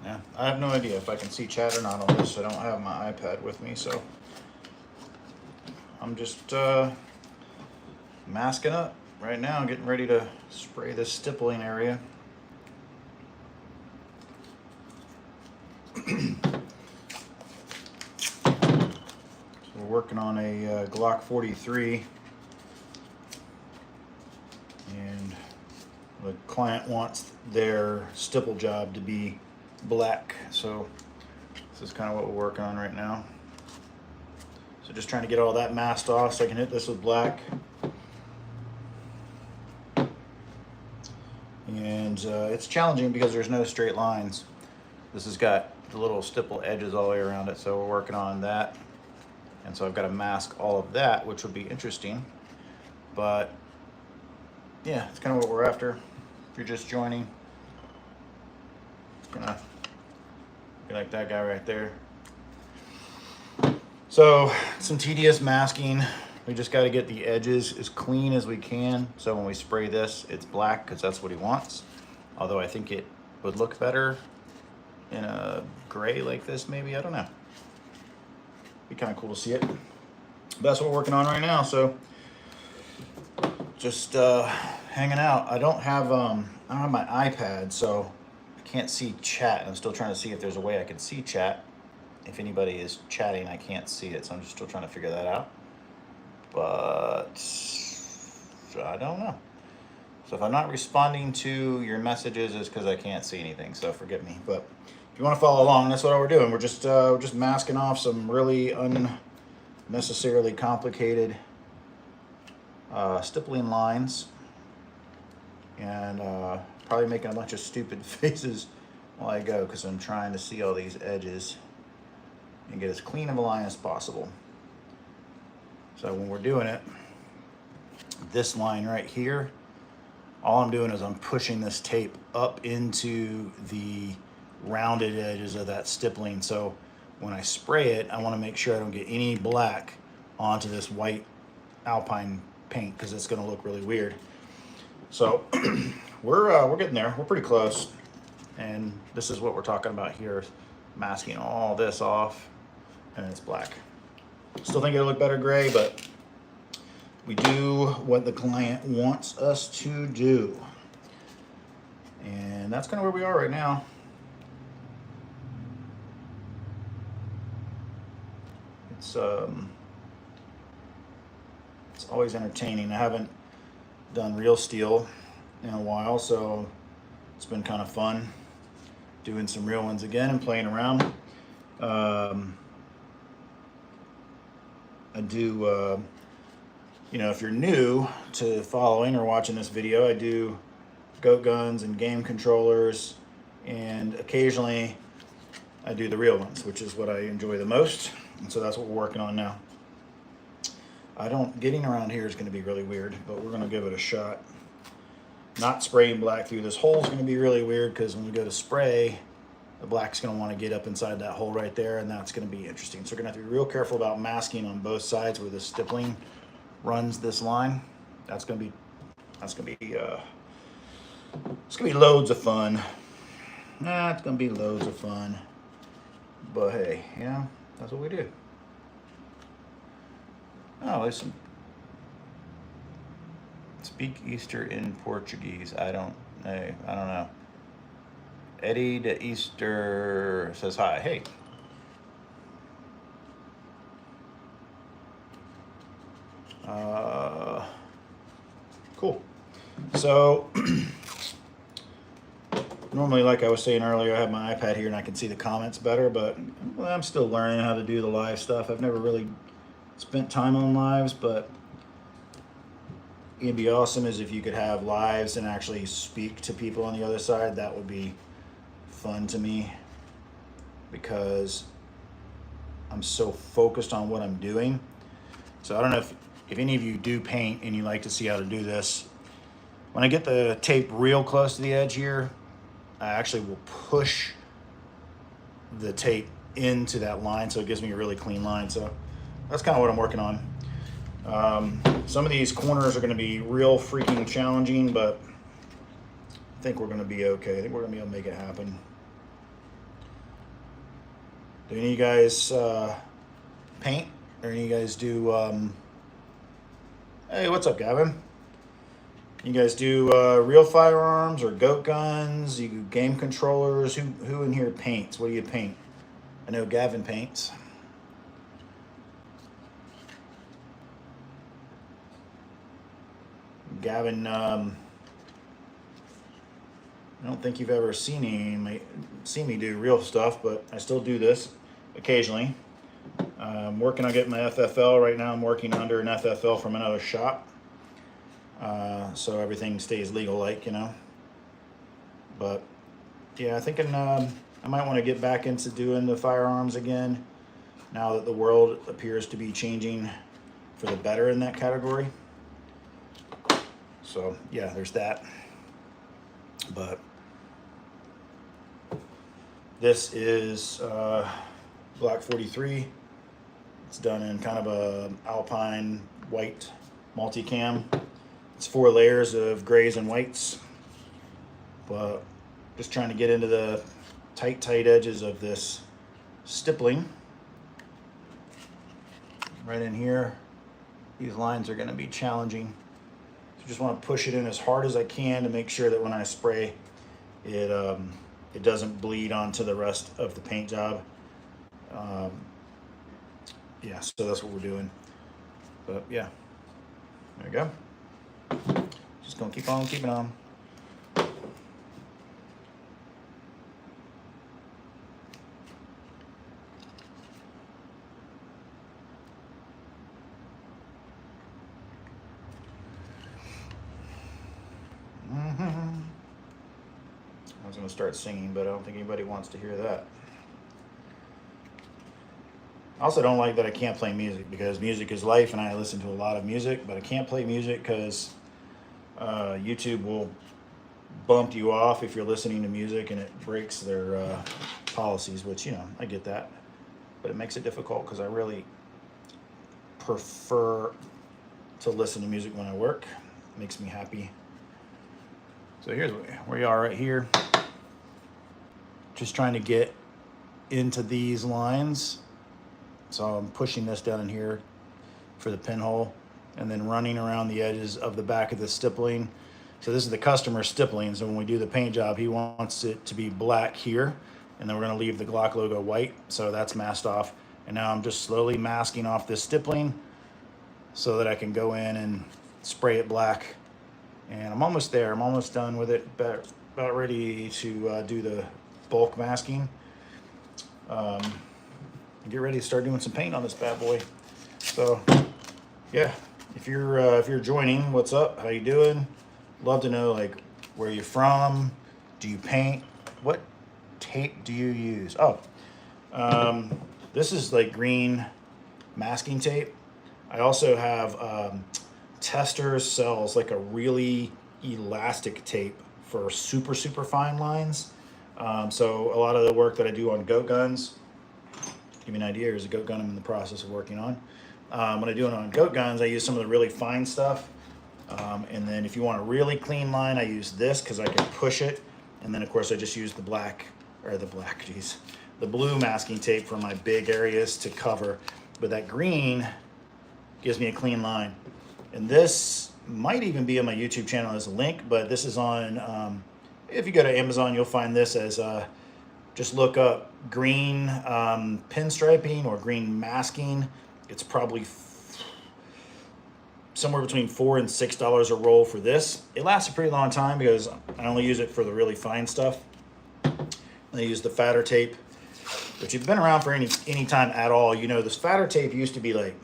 Yeah, I have no idea if I can see chat or not on this. I don't have my iPad with me, so I'm just masking up right now, getting ready to spray this stippling area. So we're working on a Glock 43, and the client wants their stipple job to be black, so this is kind of what we're working on right now. So just trying to get all that masked off so I can hit this with black. And it's challenging because there's no straight lines. This has got the little stipple edges all the way around it, so we're working on that. And so I've got to mask all of that, which will be interesting. But yeah, it's kind of what we're after. If you're just joining, gonna be like that guy right there. So some tedious masking. We just got to get the edges as clean as we can, so when we spray this, it's black, because that's what he wants. Although I think it would look better in a gray like this, maybe. I don't know. Be kind of cool to see it. But that's what we're working on right now. So just hanging out. I don't have my iPad, so I can't see chat. I'm still trying to see if there's a way I can see chat. If anybody is chatting, I can't see it, so I'm just still trying to figure that out. But I don't know. So if I'm not responding to your messages, it's because I can't see anything, so forgive me. But if you want to follow along, that's what we're doing. We're just masking off some really unnecessarily complicated stippling lines, and probably making a bunch of stupid faces while I go, because I'm trying to see all these edges and get as clean of a line as possible. So when we're doing it, this line right here, all I'm doing is I'm pushing this tape up into the rounded edges of that stippling. So when I spray it, I want to make sure I don't get any black onto this white alpine paint, because it's going to look really weird. So we're getting there. We're pretty close. And this is what we're talking about here, masking all this off, and it's black. Still think it'll look better gray, but we do what the client wants us to do. And that's kind of where we are right now. It's always entertaining. I haven't done real steel in a while, so it's been kind of fun doing some real ones again and playing around. I do, you know, if you're new to following or watching this video, I do goat guns and game controllers, and occasionally I do the real ones, which is what I enjoy the most. And so that's what we're working on now. Getting around here is going to be really weird, but we're going to give it a shot. Not spraying black through this hole is going to be really weird, because when we go to spray, the black's going to want to get up inside that hole right there, and that's going to be interesting. So we're going to have to be real careful about masking on both sides where the stippling runs this line. That's going to be It's gonna be loads of fun. Nah, it's gonna be loads of fun. But hey, you know, that's what we do. Oh, listen. Speak Easter in Portuguese. I don't know. I don't know. Eddie de Easter says hi. Hey. Cool. So normally, like I was saying earlier, I have my iPad here and I can see the comments better, but well, I'm still learning how to do the live stuff. I've never really spent time on lives, but it'd be awesome is if you could have lives and actually speak to people on the other side. That would be fun to me because I'm so focused on what I'm doing. So I don't know if any of you do paint and you like to see how to do this. When I get the tape real close to the edge here, I actually will push the tape into that line so it gives me a really clean line. So that's kind of what I'm working on. Some of these corners are going to be real freaking challenging, but I think we're going to be okay. I think we're going to be able to make it happen. Do any of you guys paint? Or any of you guys do... Hey, what's up, Gavin? You guys do real firearms or goat guns? You do game controllers? Who in here paints? What do you paint? I know Gavin paints. Gavin, I don't think you've ever seen me do real stuff, but I still do this occasionally. I'm working on getting my FFL right now. I'm working under an FFL from another shop, so everything stays legal-like, you know. But yeah, I'm thinking I might want to get back into doing the firearms again now that the world appears to be changing for the better in that category. So yeah, there's that. But this is Glock 43. It's done in kind of a alpine white multicam. It's 4 layers of grays and whites, but just trying to get into the tight edges of this stippling. Right in here, these lines are going to be challenging. So just want to push it in as hard as I can to make sure that when I spray, it doesn't bleed onto the rest of the paint job. Yeah, so that's what we're doing. But yeah, there we go. Just gonna keep on keeping on. I was gonna start singing, but I don't think anybody wants to hear that. I also don't like that I can't play music because music is life and I listen to a lot of music, but I can't play music because YouTube will bump you off if you're listening to music and it breaks their policies, which, you know, I get that. But it makes it difficult because I really prefer to listen to music when I work. It makes me happy. So here's where we are right here. Just trying to get into these lines. So I'm pushing this down in here for the pinhole and then running around the edges of the back of the stippling. So this is the customer stippling. So when we do the paint job, he wants it to be black here. And then we're gonna leave the Glock logo white. So that's masked off. And now I'm just slowly masking off this stippling so that I can go in and spray it black. And I'm almost there. I'm almost done with it. About ready to do the bulk masking. Get ready to start doing some paint on this bad boy. So yeah, if you're joining, what's up? How you doing? Love to know like where you're from. Do you paint? What tape do you use? Oh, this is like green masking tape. I also have Tester sells like a really elastic tape for super fine lines. So a lot of the work that I do on goat guns, give you an idea, here's a goat gun I'm in the process of working on. When I do it on goat guns, I use some of the really fine stuff. And then if you want a really clean line, I use this because I can push it. And then of course I just use the blue masking tape for my big areas to cover. But that green gives me a clean line. And this might even be on my YouTube channel as a link, but this is on, if you go to Amazon, you'll find this as, just look up green pinstriping or green masking. It's probably somewhere between $4 and $6 a roll for this. It lasts a pretty long time because I only use it for the really fine stuff. I use the fatter tape, which you've been around for any time at all. You know, this fatter tape used to be like,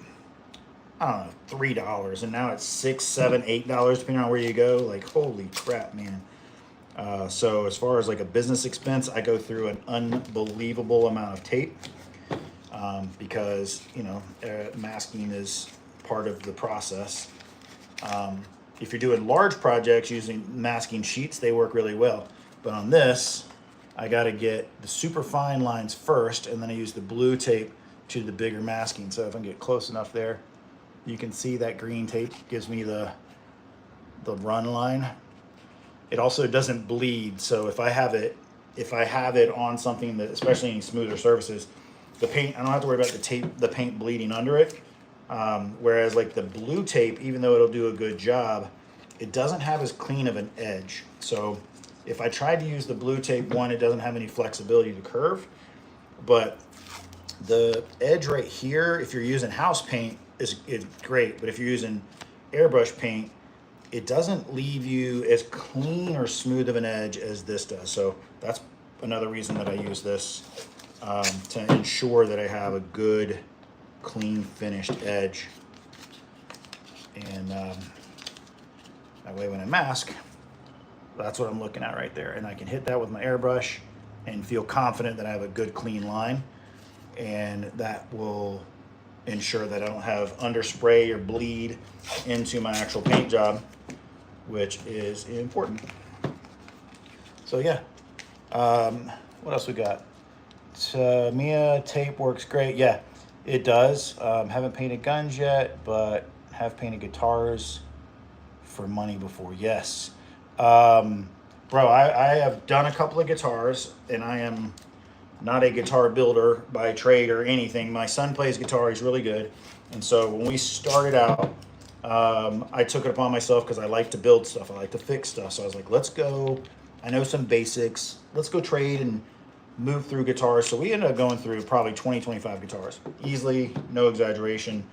I don't know, $3, and now it's $6, $7, $8, depending on where you go. Like, holy crap, man. So as far as like a business expense, I go through an unbelievable amount of tape because, you know, masking is part of the process. If you're doing large projects using masking sheets, they work really well. But on this, I got to get the super fine lines first, and then I use the blue tape to the bigger masking. So if I can get close enough there, you can see that green tape gives me the run line. It also doesn't bleed, so if I have it on something that, especially any smoother surfaces, the paint, I don't have to worry about the paint bleeding under it. Whereas like the blue tape, even though it'll do a good job, it doesn't have as clean of an edge. So if I tried to use the blue tape, one, it doesn't have any flexibility to curve, but the edge right here, if you're using house paint, is great. But if you're using airbrush paint, it doesn't leave you as clean or smooth of an edge as this does. So that's another reason that I use this, to ensure that I have a good, clean, finished edge. And that way when I mask, that's what I'm looking at right there. And I can hit that with my airbrush and feel confident that I have a good, clean line. And that will ensure that I don't have underspray or bleed into my actual paint job, which is important. So yeah, what else we got? Mia tape works great. Yeah, it does. Haven't painted guns yet, but have painted guitars for money before. Yes. Bro, I have done a couple of guitars, and I am not a guitar builder by trade or anything. My son plays guitar, he's really good. And so when we started out, I took it upon myself because I like to build stuff, I like to fix stuff. So I was like, let's go, I know some basics, let's go trade and move through guitars. So we ended up going through probably 20, 25 guitars, easily, no exaggeration,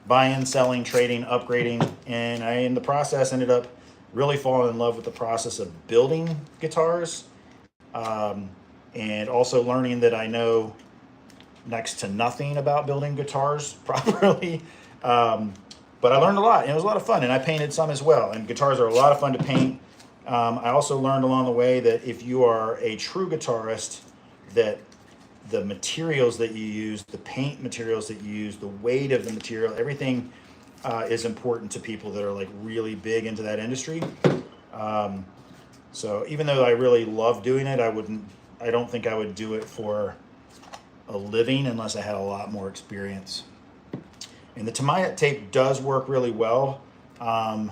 buying, selling, trading, upgrading. And I, in the process, ended up really falling in love with the process of building guitars. And also learning that I know next to nothing about building guitars properly. But I learned a lot, and it was a lot of fun, and I painted some as well. And guitars are a lot of fun to paint. I also learned along the way that if you are a true guitarist, that the materials that you use, the paint materials that you use, the weight of the material, everything is important to people that are like really big into that industry. So even though I really love doing it, I don't think I would do it for a living unless I had a lot more experience. And the Tamiya tape does work really well. I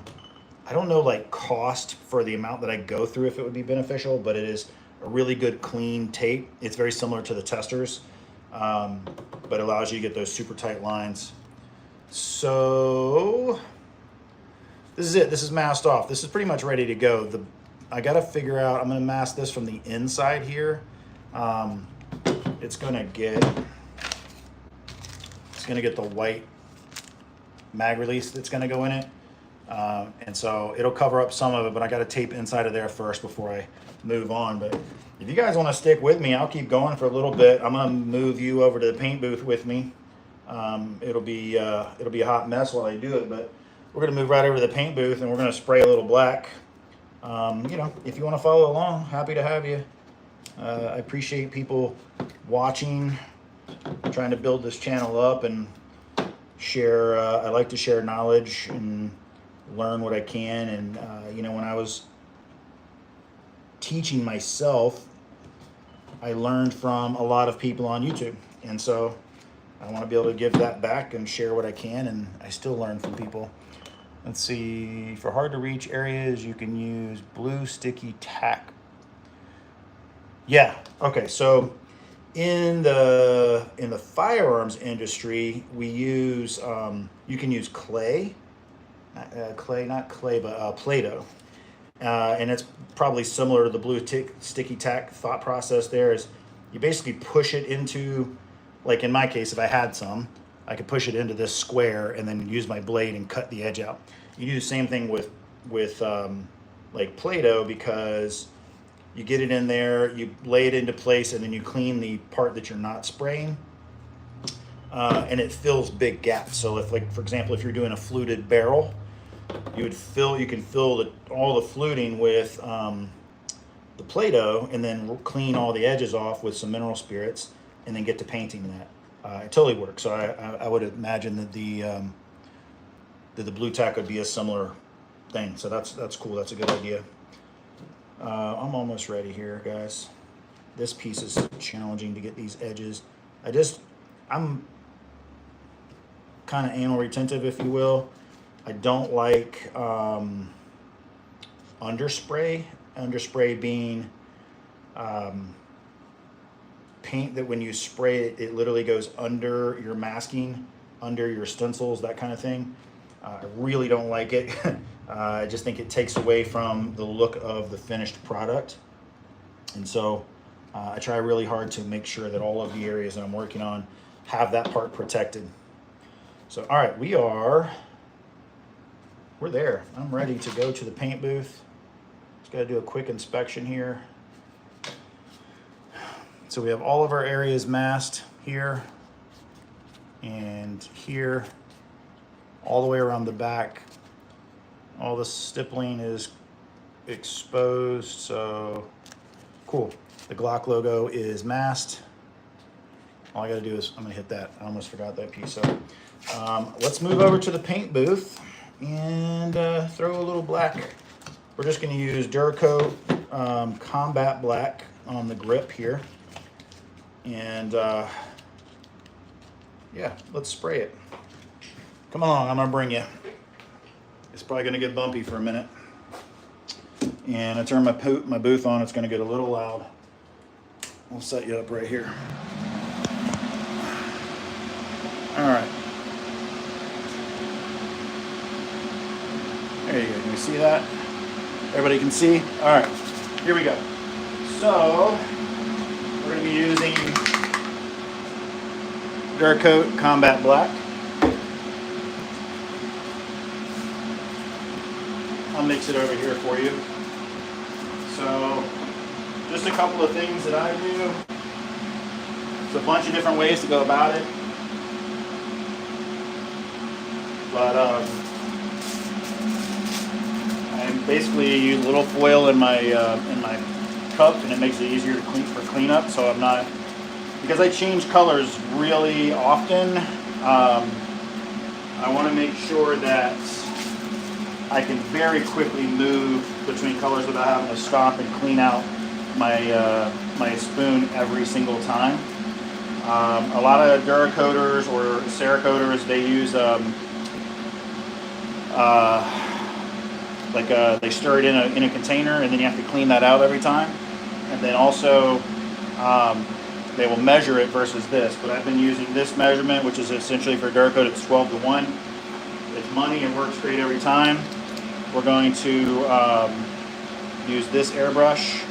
don't know like cost for the amount that I go through if it would be beneficial, but it is a really good clean tape. It's very similar to the testers, but allows you to get those super tight lines. So this is it. This is masked off. This is pretty much ready to go. I got to figure out, I'm going to mask this from the inside here. It's going to get the white mag release that's going to go in it. And so it'll cover up some of it, but I got to tape inside of there first before I move on. But if you guys want to stick with me, I'll keep going for a little bit. I'm going to move you over to the paint booth with me. It'll be a hot mess while I do it, but we're going to move right over to the paint booth and we're going to spray a little black. You know, if you want to follow along, happy to have you. I appreciate people watching, trying to build this channel up and share. I like to share knowledge and learn what I can. And, you know, when I was teaching myself, I learned from a lot of people on YouTube. And so I want to be able to give that back and share what I can. And I still learn from people. Let's see, for hard to reach areas, you can use blue sticky tack. Yeah, okay, so in the firearms industry, we use you can use clay, not clay, but Play-Doh, and it's probably similar to the sticky tack thought process. There is, you basically push it into, like in my case, if I had some, I could push it into this square and then use my blade and cut the edge out. You do the same thing with like Play-Doh, because you get it in there, you lay it into place, and then you clean the part that you're not spraying, and it fills big gaps. So if, like for example, if you're doing a fluted barrel, you can fill all the fluting with the Play-Doh, and then clean all the edges off with some mineral spirits, and then get to painting that. It totally works. So I would imagine that the blue tack would be a similar thing. So that's cool. That's a good idea. I'm almost ready here, guys. This piece is challenging to get these edges. I'm kind of anal retentive, if you will. I don't like underspray. Underspray being paint that when you spray it, it literally goes under your masking, under your stencils, that kind of thing. I really don't like it. I just think it takes away from the look of the finished product. And so I try really hard to make sure that all of the areas that I'm working on have that part protected. So, all right, we're there. I'm ready to go to the paint booth. Just got to do a quick inspection here. So we have all of our areas masked here and here, all the way around the back. All the stippling is exposed, so cool. The Glock logo is masked. All I gotta do is, I'm gonna hit that. I almost forgot that piece. So let's move over to the paint booth and throw a little black. We're just gonna use Duracoat Combat Black on the grip here. And yeah, let's spray it. Come along, I'm gonna bring you. It's probably gonna get bumpy for a minute. And I turn my booth on, it's gonna get a little loud. We'll set you up right here. All right. There you go, can you see that? Everybody can see? All right, here we go. So, we're gonna be using Duracoat Combat Black. I'll mix it over here for you. So, just a couple of things that I do. There's a bunch of different ways to go about it. But I basically use a little foil in my cup, and it makes it easier to cleanup. So I'm not, because I change colors really often. I want to make sure that I can very quickly move between colors without having to stop and clean out my spoon every single time. A lot of Duracoaters or Cerakoaters, they use they stir it in a container, and then you have to clean that out every time. And then also they will measure it versus this. But I've been using this measurement, which is essentially for Duracoat, it's 12:1. It's money, it works great every time. We're going to use this airbrush.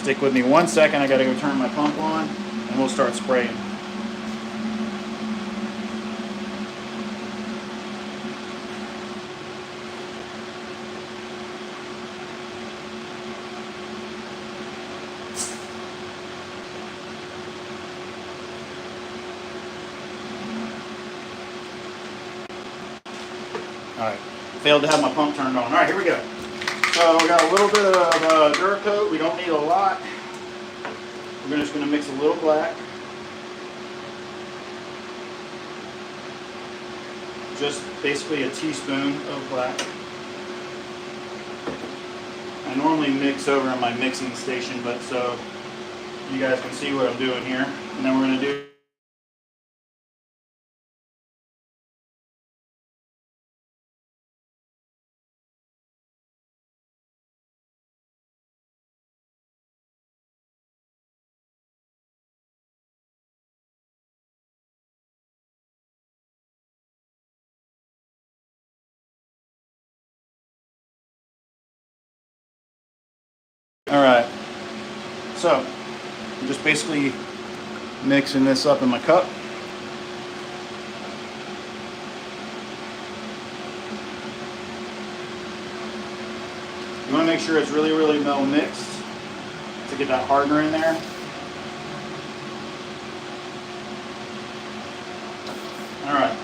Stick with me 1 second, I gotta go turn my pump on, and we'll start spraying. All right, failed to have my pump turned on. All right, here we go. So we got a little bit of Duracoat. We don't need a lot. We're just going to mix a little black. Just basically a teaspoon of black. I normally mix over in my mixing station, but so you guys can see what I'm doing here. And then we're going to do All right, so I'm just basically mixing this up in my cup. You want to make sure it's really, really well mixed to get that hardener in there. All right,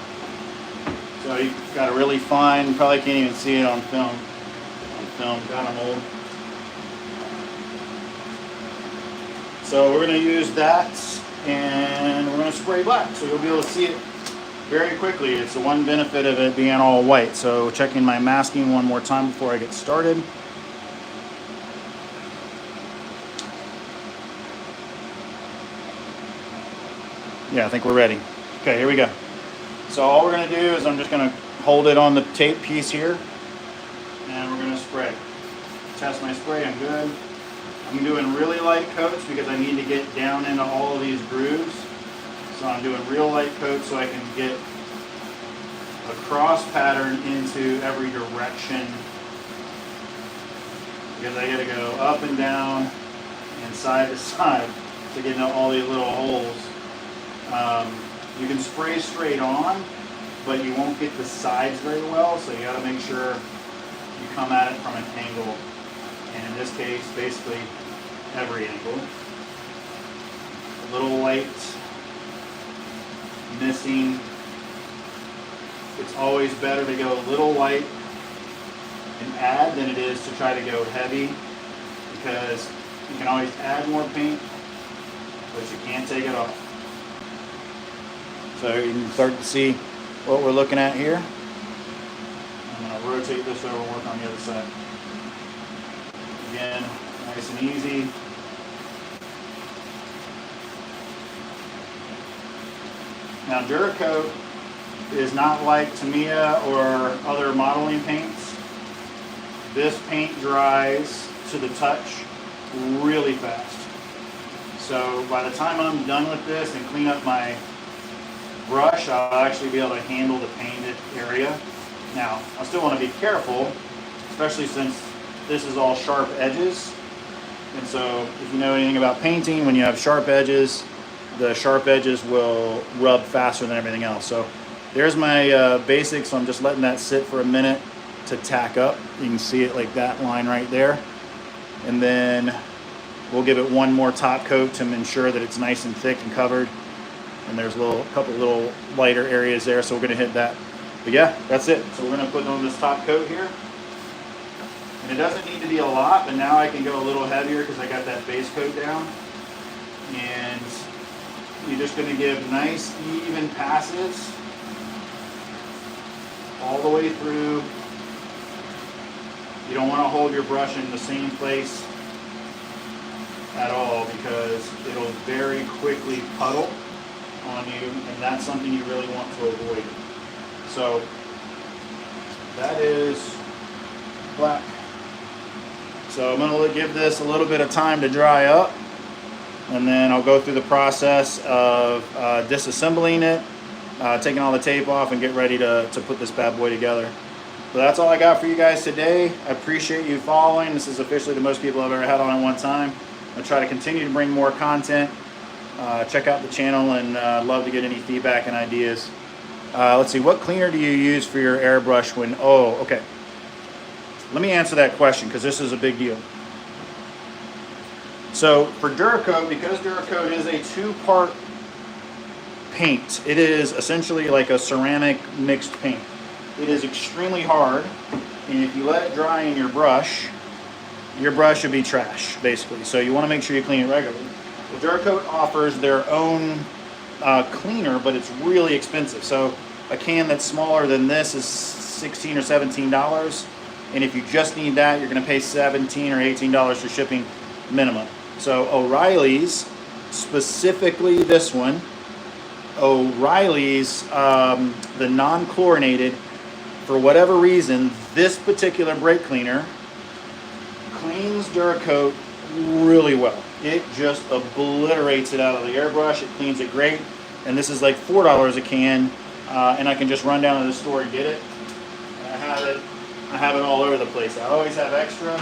so you've got a really fine, you probably can't even see it on film. Got them old. So we're going to use that, and we're going to spray black, so you'll be able to see it very quickly. It's the one benefit of it being all white. So checking my masking one more time before I get started. Yeah, I think we're ready. Okay, here we go. So all we're going to do is I'm just going to hold it on the tape piece here, and we're going to spray. Test my spray, I'm good. I'm doing really light coats because I need to get down into all of these grooves. So I'm doing real light coats so I can get a cross pattern into every direction, because I got to go up and down and side to side to get into all these little holes. You can spray straight on, but you won't get the sides very well, so you got to make sure you come at it from an angle, and in this case basically every angle. A little light missing. It's always better to go a little light and add than it is to try to go heavy, because you can always add more paint, but you can't take it off. So you can start to see what we're looking at here. I'm going to rotate this over and work on the other side. Again, nice and easy. Now Duracoat is not like Tamiya or other modeling paints. This paint dries to the touch really fast. So by the time I'm done with this and clean up my brush, I'll actually be able to handle the painted area. Now, I still want to be careful, especially since this is all sharp edges. And so if you know anything about painting, when you have sharp edges, the sharp edges will rub faster than everything else. So there's my basics. So I'm just letting that sit for a minute to tack up. You can see it like that line right there. And then we'll give it one more top coat to ensure that it's nice and thick and covered. And there's a couple little lighter areas there, so we're going to hit that. But yeah, that's it. So we're going to put on this top coat here. And it doesn't need to be a lot, but now I can go a little heavier because I got that base coat down. And you're just going to give nice, even passes all the way through. You don't want to hold your brush in the same place at all, because it'll very quickly puddle on you, and that's something you really want to avoid. So that is black. So I'm going to give this a little bit of time to dry up, and then I'll go through the process of disassembling it, taking all the tape off, and get ready to put this bad boy together. So that's all I got for you guys today. I appreciate you following. This is officially the most people I've ever had on at one time. I'll try to continue to bring more content. Check out the channel, and love to get any feedback and ideas. Let's see, what cleaner do you use for your airbrush when, oh, okay. Let me answer that question, because this is a big deal. So for Duracoat, because Duracoat is a two-part paint, it is essentially like a ceramic mixed paint. It is extremely hard, and if you let it dry in your brush should be trash, basically. So you want to make sure you clean it regularly. Well, Duracoat offers their own cleaner, but it's really expensive. So a can that's smaller than this is $16 or $17, and if you just need that, you're going to pay $17 or $18 for shipping minimum. So O'Reilly's, specifically this one, O'Reilly's, the non-chlorinated, for whatever reason, this particular brake cleaner cleans Duracoat really well. It just obliterates it out of the airbrush. It cleans it great. And this is like $4 a can, and I can just run down to the store and get it. And I have it all over the place. I always have extra,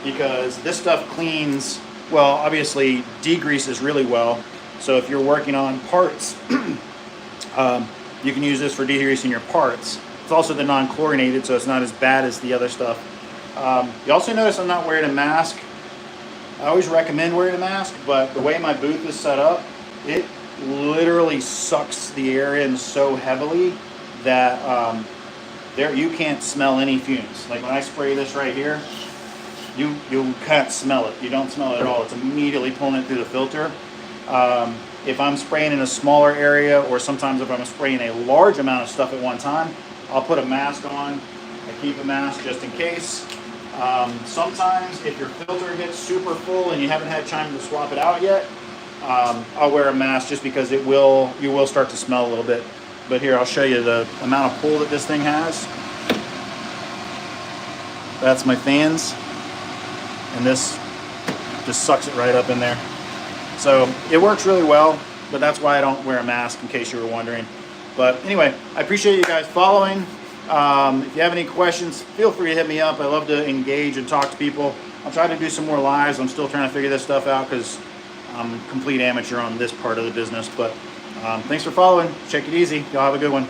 because this stuff cleans, well, obviously degreases really well. So if you're working on parts, you can use this for degreasing your parts. It's also the non-chlorinated, so it's not as bad as the other stuff. You also notice I'm not wearing a mask. I always recommend wearing a mask, but the way my booth is set up, it literally sucks the air in so heavily that you can't smell any fumes. Like when I spray this right here, you can't smell it. You don't smell it at all. It's immediately pulling it through the filter. If I'm spraying in a smaller area, or sometimes if I'm spraying a large amount of stuff at one time, I'll put a mask on. I keep a mask just in case. Sometimes if your filter gets super full and you haven't had time to swap it out yet, I'll wear a mask just because you will start to smell a little bit. But here, I'll show you the amount of pull that this thing has. That's my fans, and this just sucks it right up in there. So it works really well, but that's why I don't wear a mask, in case you were wondering. But anyway, I appreciate you guys following. If you have any questions, feel free to hit me up. I love to engage and talk to people. I'll try to do some more lives. I'm still trying to figure this stuff out because I'm a complete amateur on this part of the business. But thanks for following. Check it easy. Y'all have a good one.